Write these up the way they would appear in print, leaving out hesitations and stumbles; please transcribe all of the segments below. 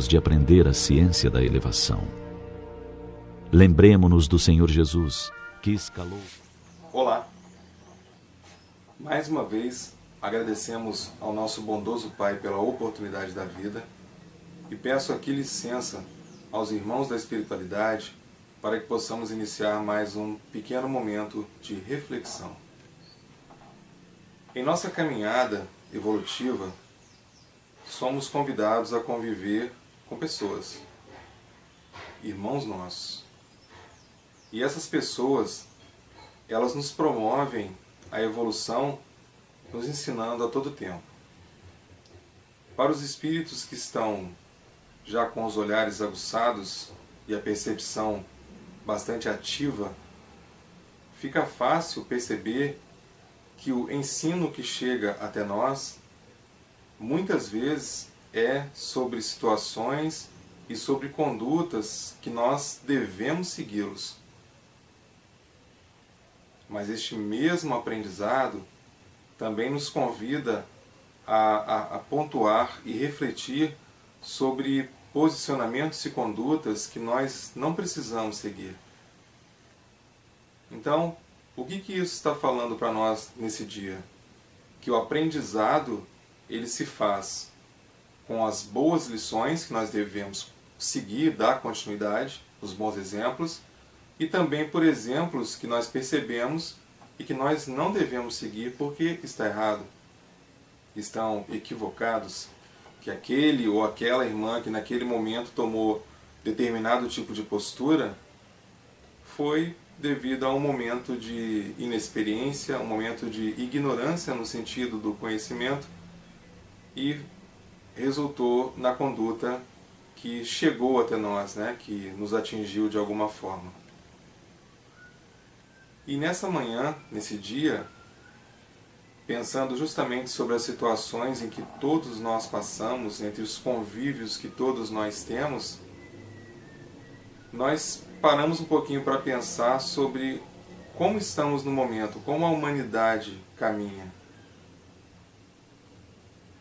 de aprender a ciência da elevação. Lembremo-nos do Senhor Jesus, que escalou... Olá! Mais uma vez, agradecemos ao nosso bondoso Pai pela oportunidade da vida e peço aqui licença aos irmãos da espiritualidade para que possamos iniciar mais um pequeno momento de reflexão. Em nossa caminhada evolutiva, somos convidados a conviver com pessoas, irmãos nossos. E essas pessoas, elas nos promovem a evolução, nos ensinando a todo tempo. Para os espíritos que estão já com os olhares aguçados e a percepção bastante ativa, fica fácil perceber que o ensino que chega até nós, muitas vezes, é sobre situações e sobre condutas que nós devemos segui-los. Mas este mesmo aprendizado também nos convida a pontuar e refletir sobre posicionamentos e condutas que nós não precisamos seguir. Então, o que isso está falando para nós nesse dia? Que o aprendizado, ele se faz com as boas lições que nós devemos seguir, dar continuidade, os bons exemplos, e também por exemplos que nós percebemos e que nós não devemos seguir porque está errado, estão equivocados, que aquele ou aquela irmã que naquele momento tomou determinado tipo de postura foi devido a um momento de inexperiência, um momento de ignorância no sentido do conhecimento e resultou na conduta que chegou até nós, que nos atingiu de alguma forma. E nessa manhã, nesse dia, pensando justamente sobre as situações em que todos nós passamos, entre os convívios que todos nós temos, nós paramos um pouquinho para pensar sobre como estamos no momento, como a humanidade caminha.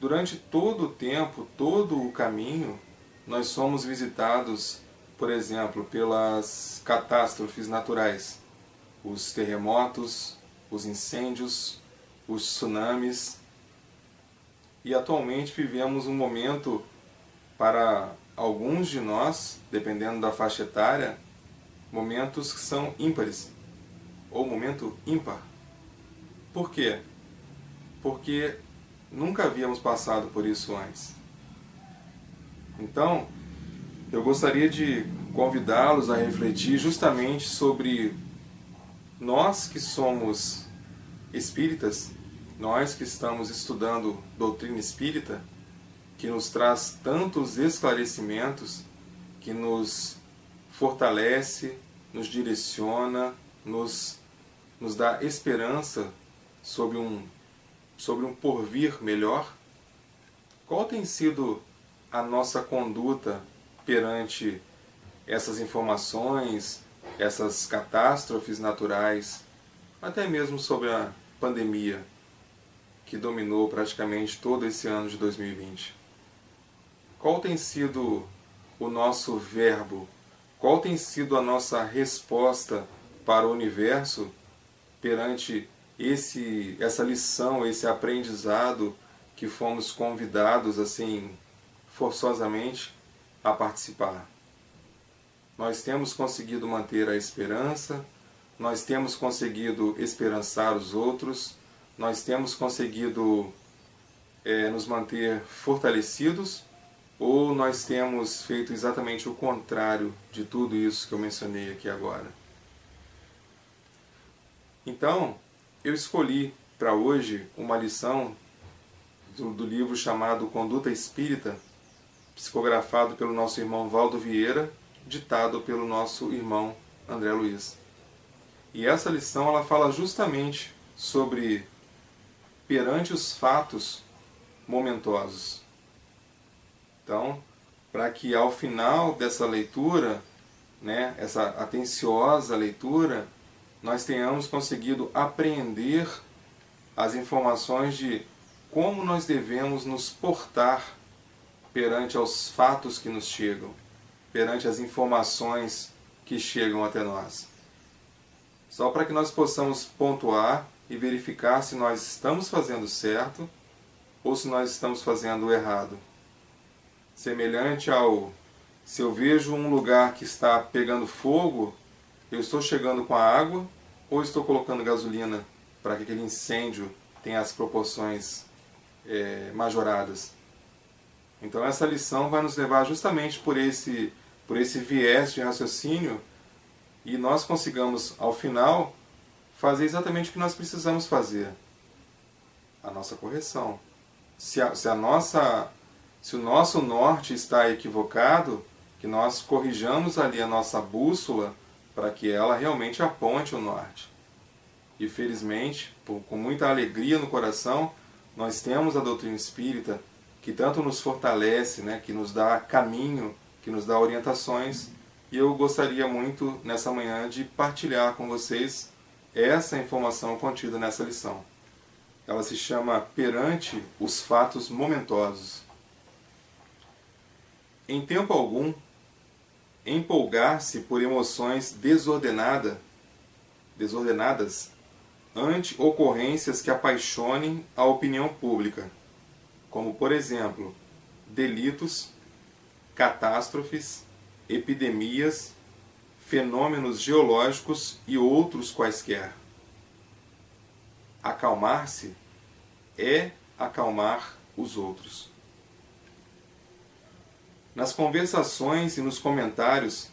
Durante todo o tempo, todo o caminho, nós somos visitados, por exemplo, pelas catástrofes naturais, os terremotos, os incêndios, os tsunamis. E atualmente vivemos um momento, para alguns de nós, dependendo da faixa etária, momentos que são ímpares, ou momento ímpar. Por quê? Porque nunca havíamos passado por isso antes. Então, eu gostaria de convidá-los a refletir justamente sobre nós que somos espíritas, nós que estamos estudando doutrina espírita, que nos traz tantos esclarecimentos, que nos fortalece, nos direciona, nos dá esperança sobre um porvir melhor. Qual tem sido a nossa conduta perante essas informações, essas catástrofes naturais, até mesmo sobre a pandemia que dominou praticamente todo esse ano de 2020? Qual tem sido o nosso verbo? Qual tem sido a nossa resposta para o universo perante essa lição, esse aprendizado que fomos convidados assim forçosamente a participar? Nós temos conseguido manter a esperança, nós temos conseguido esperançar os outros, nós temos conseguido nos manter fortalecidos, ou nós temos feito exatamente o contrário de tudo isso que eu mencionei aqui agora? Então, eu escolhi para hoje uma lição do livro chamado Conduta Espírita, psicografado pelo nosso irmão Valdo Vieira, ditado pelo nosso irmão André Luiz. E essa lição ela fala justamente sobre perante os fatos momentosos. Então, para que ao final dessa leitura, essa atenciosa leitura, nós tenhamos conseguido apreender as informações de como nós devemos nos portar perante aos fatos que nos chegam, perante as informações que chegam até nós. Só para que nós possamos pontuar e verificar se nós estamos fazendo certo ou se nós estamos fazendo o errado. Semelhante ao, se eu vejo um lugar que está pegando fogo, eu estou chegando com a água ou estou colocando gasolina para que aquele incêndio tenha as proporções majoradas. Então essa lição vai nos levar justamente por esse viés de raciocínio e nós consigamos, ao final, fazer exatamente o que nós precisamos fazer. A nossa correção. Se o nosso norte está equivocado, que nós corrijamos ali a nossa bússola para que ela realmente aponte o norte. E felizmente, com muita alegria no coração, nós temos a doutrina espírita que tanto nos fortalece, né, que nos dá caminho, que nos dá orientações. E eu gostaria muito, nessa manhã, de partilhar com vocês essa informação contida nessa lição. Ela se chama Perante os Fatos Momentosos. Em tempo algum, empolgar-se por emoções desordenadas ante ocorrências que apaixonem a opinião pública, como, por exemplo, delitos, catástrofes, epidemias, fenômenos geológicos e outros quaisquer. Acalmar-se é acalmar os outros. Nas conversações e nos comentários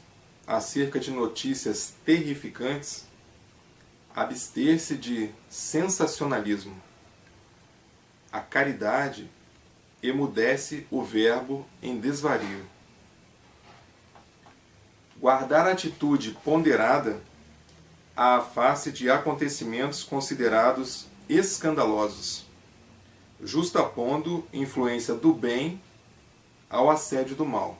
acerca de notícias terrificantes, abster-se de sensacionalismo. A caridade emudece o verbo em desvario. Guardar atitude ponderada à face de acontecimentos considerados escandalosos, justapondo influência do bem ao assédio do mal.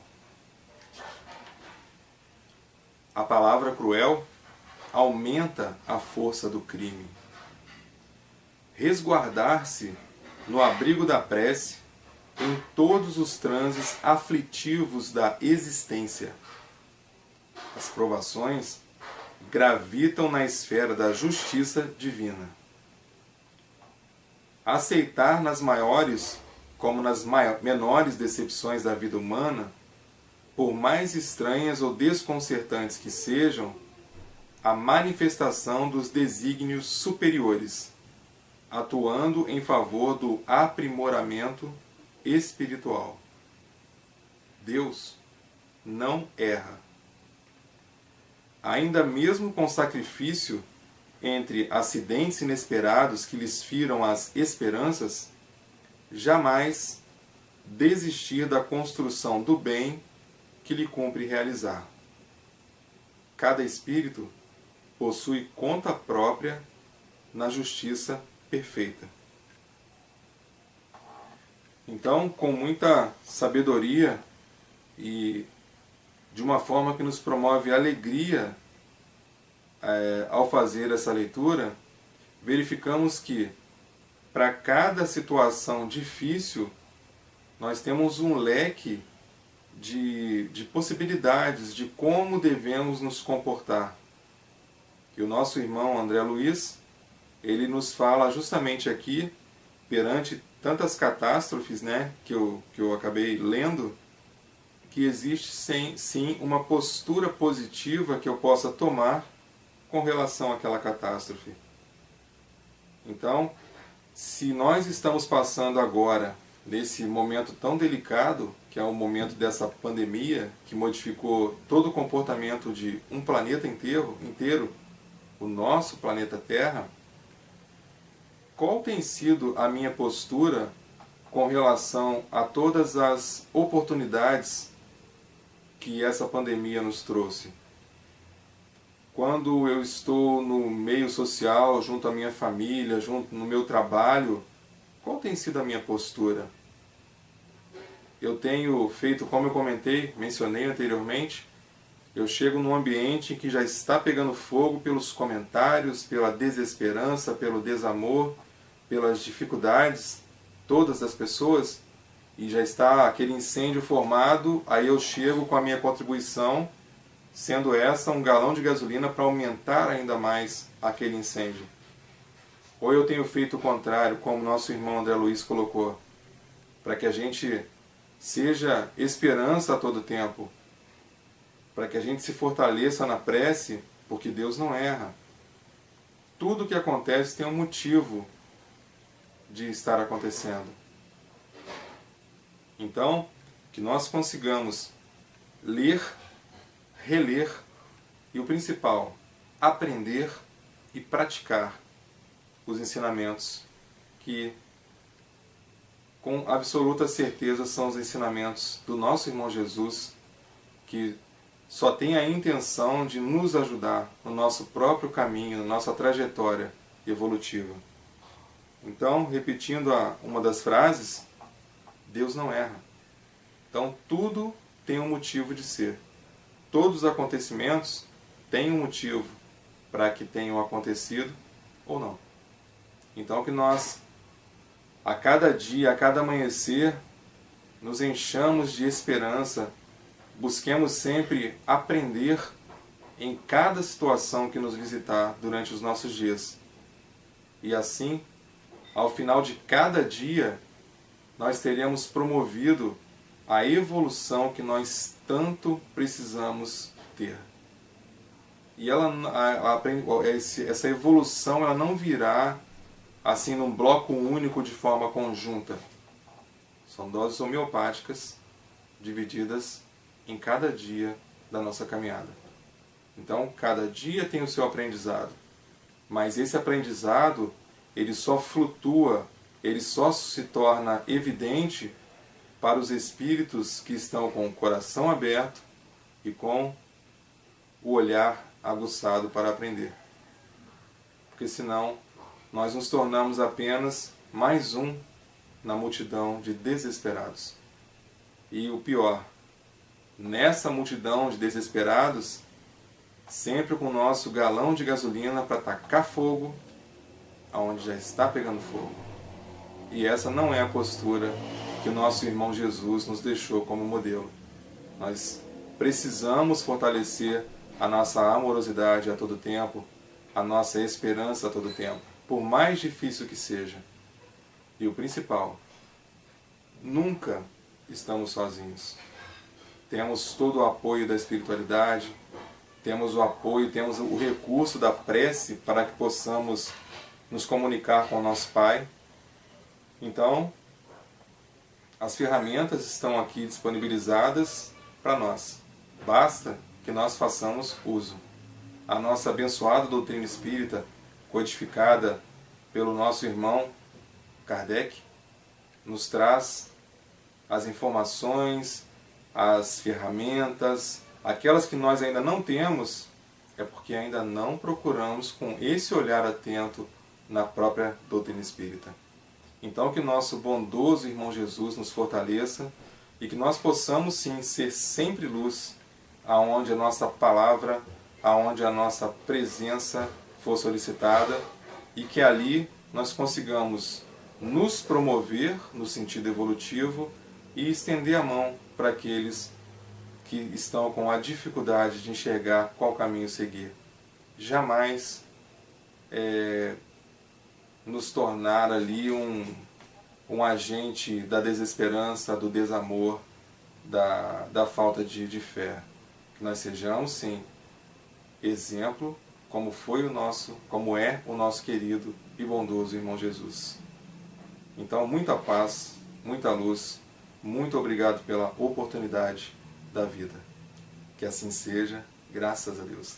A palavra cruel aumenta a força do crime. Resguardar-se no abrigo da prece em todos os transes aflitivos da existência. As provações gravitam na esfera da justiça divina. Aceitar nas maiores como nas menores decepções da vida humana, por mais estranhas ou desconcertantes que sejam, a manifestação dos desígnios superiores, atuando em favor do aprimoramento espiritual. Deus não erra. Ainda mesmo com sacrifício entre acidentes inesperados que lhes firam as esperanças, jamais desistir da construção do bem que lhe cumpre realizar. Cada espírito possui conta própria na justiça perfeita. Então, com muita sabedoria e de uma forma que nos promove alegria ao fazer essa leitura, verificamos que para cada situação difícil nós temos um leque de possibilidades de como devemos nos comportar. E o nosso irmão André Luiz, ele nos fala justamente aqui, perante tantas catástrofes, né, que eu acabei lendo, que existe sim uma postura positiva que eu possa tomar com relação àquela catástrofe. Então, se nós estamos passando agora, nesse momento tão delicado, que é o momento dessa pandemia, que modificou todo o comportamento de um planeta inteiro, o nosso planeta Terra, qual tem sido a minha postura com relação a todas as oportunidades que essa pandemia nos trouxe? Quando eu estou no meio social, junto à minha família, junto no meu trabalho, qual tem sido a minha postura? Eu tenho feito, como eu mencionei anteriormente, eu chego num ambiente em que já está pegando fogo pelos comentários, pela desesperança, pelo desamor, pelas dificuldades todas das pessoas, e já está aquele incêndio formado, aí eu chego com a minha contribuição, sendo essa um galão de gasolina para aumentar ainda mais aquele incêndio. Ou eu tenho feito o contrário, como nosso irmão André Luiz colocou, para que a gente seja esperança a todo tempo, para que a gente se fortaleça na prece, porque Deus não erra. Tudo que acontece tem um motivo de estar acontecendo. Então, que nós consigamos ler, reler e o principal, aprender e praticar os ensinamentos que, com absoluta certeza, são os ensinamentos do nosso irmão Jesus, que só tem a intenção de nos ajudar no nosso próprio caminho, na nossa trajetória evolutiva. Então, repetindo uma das frases, Deus não erra. Então, tudo tem um motivo de ser. Todos os acontecimentos têm um motivo para que tenham acontecido ou não. Então, que nós, a cada dia, a cada amanhecer, nos enchamos de esperança, busquemos sempre aprender em cada situação que nos visitar durante os nossos dias. E assim, ao final de cada dia, nós teremos promovido a evolução que nós tanto precisamos ter. E essa evolução ela não virá assim num bloco único de forma conjunta. São doses homeopáticas divididas em cada dia da nossa caminhada. Então, cada dia tem o seu aprendizado. Mas esse aprendizado, ele só flutua, ele só se torna evidente para os espíritos que estão com o coração aberto e com o olhar aguçado para aprender. Porque senão nós nos tornamos apenas mais um na multidão de desesperados. E o pior, nessa multidão de desesperados, sempre com o nosso galão de gasolina para tacar fogo aonde já está pegando fogo. E essa não é a postura que o nosso irmão Jesus nos deixou como modelo. Nós precisamos fortalecer a nossa amorosidade a todo tempo, a nossa esperança a todo tempo, por mais difícil que seja. E o principal, nunca estamos sozinhos. Temos todo o apoio da espiritualidade, temos o apoio, temos o recurso da prece para que possamos nos comunicar com o nosso Pai. Então, as ferramentas estão aqui disponibilizadas para nós. Basta que nós façamos uso. A nossa abençoada doutrina espírita, codificada pelo nosso irmão Kardec, nos traz as informações, as ferramentas, aquelas que nós ainda não temos, é porque ainda não procuramos com esse olhar atento na própria doutrina espírita. Então que nosso bondoso irmão Jesus nos fortaleça e que nós possamos sim ser sempre luz aonde a nossa palavra, aonde a nossa presença for solicitada e que ali nós consigamos nos promover no sentido evolutivo e estender a mão para aqueles que estão com a dificuldade de enxergar qual caminho seguir. Jamais nos tornar ali um agente da desesperança, do desamor, da falta de fé. Que nós sejamos, sim, exemplo, como é o nosso querido e bondoso irmão Jesus. Então, muita paz, muita luz, muito obrigado pela oportunidade da vida. Que assim seja, graças a Deus.